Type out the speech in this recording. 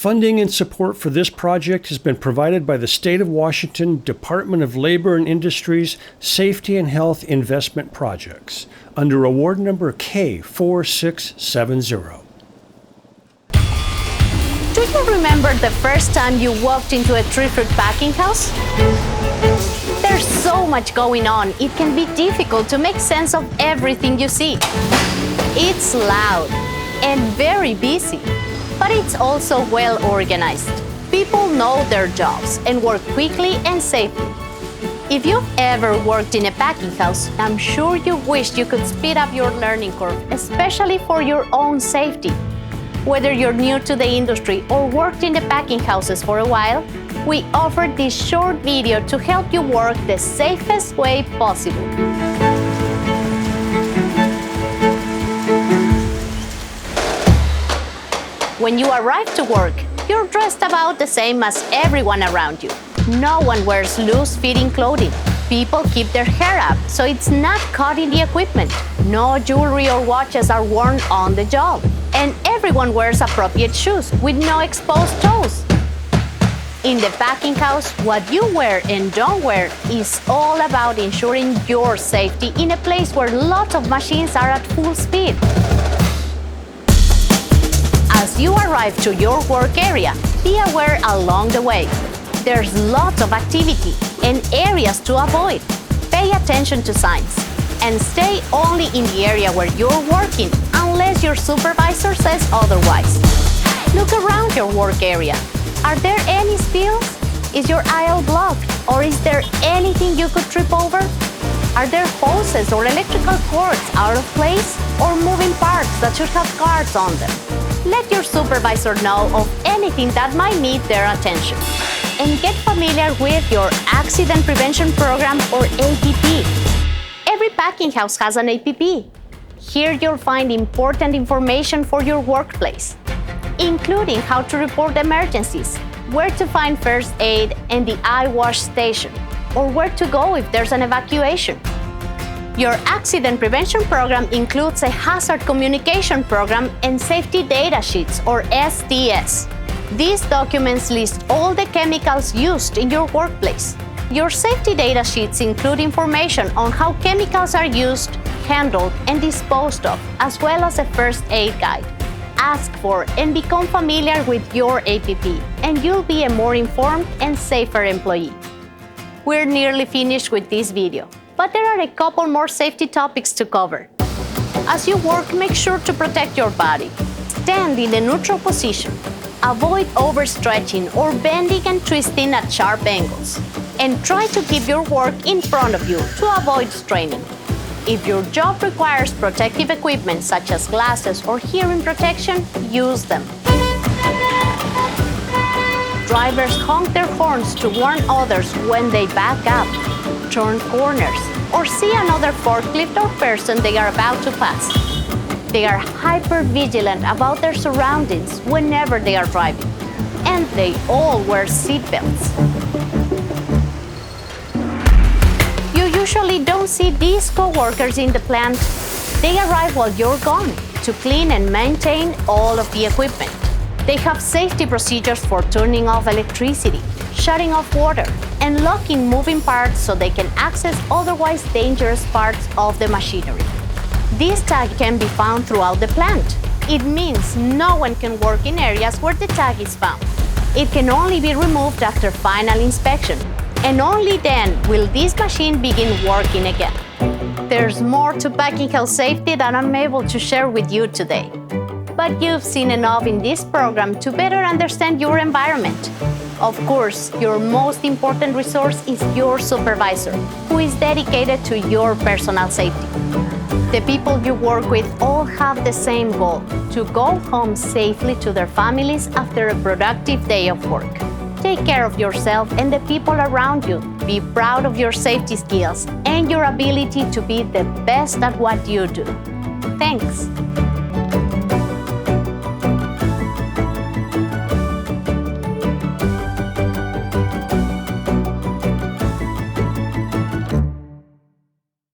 Funding and support for this project has been provided by the State of Washington Department of Labor and Industries Safety and Health Investment Projects under award number K4670. Do you remember the first time you walked into a tree fruit packing house? There's so much going on, it can be difficult to make sense of everything you see. It's loud and very busy, but it's also well organized. People know their jobs and work quickly and safely. If you've ever worked in a packing house, I'm sure you wished you could speed up your learning curve, especially for your own safety. Whether you're new to the industry or worked in the packing houses for a while, we offer this short video to help you work the safest way possible. When you arrive to work, you're dressed about the same as everyone around you. No one wears loose-fitting clothing. People keep their hair up so it's not caught in the equipment. No jewelry or watches are worn on the job. And everyone wears appropriate shoes with no exposed toes. In the packing house, what you wear and don't wear is all about ensuring your safety in a place where lots of machines are at full speed. As you arrive to your work area, be aware along the way. There's lots of activity and areas to avoid. Pay attention to signs and stay only in the area where you're working unless your supervisor says otherwise. Look around your work area. Are there any spills? Is your aisle blocked? Or is there anything you could trip over? Are there hoses or electrical cords out of place? Or moving parts that should have guards on them? Let your supervisor know of anything that might need their attention. And get familiar with your Accident Prevention Program or APP. Every packing house has an APP. Here you'll find important information for your workplace, including how to report emergencies, where to find first aid and the eye wash station, or where to go if there's an evacuation. Your Accident Prevention Program includes a Hazard Communication Program and Safety Data Sheets, or SDS. These documents list all the chemicals used in your workplace. Your safety data sheets include information on how chemicals are used, handled, and disposed of, as well as a first aid guide. Ask for and become familiar with your APP, and you'll be a more informed and safer employee. We're nearly finished with this video, but there are a couple more safety topics to cover. As you work, make sure to protect your body. Stand in the neutral position. Avoid overstretching or bending and twisting at sharp angles. And try to keep your work in front of you to avoid straining. If your job requires protective equipment such as glasses or hearing protection, use them. Drivers honk their horns to warn others when they back up, turn corners, or see another forklift or person they are about to pass. They are hyper-vigilant about their surroundings whenever they are driving. And they all wear seatbelts. You usually don't see these co-workers in the plant. They arrive while you're gone to clean and maintain all of the equipment. They have safety procedures for turning off electricity, shutting off water, and locking moving parts so they can access otherwise dangerous parts of the machinery. This tag can be found throughout the plant. It means no one can work in areas where the tag is found. It can only be removed after final inspection, and only then will this machine begin working again. There's more to packing house safety that I'm able to share with you today. But you've seen enough in this program to better understand your environment. Of course, your most important resource is your supervisor, who is dedicated to your personal safety. The people you work with all have the same goal: to go home safely to their families after a productive day of work. Take care of yourself and the people around you. Be proud of your safety skills and your ability to be the best at what you do. Thanks.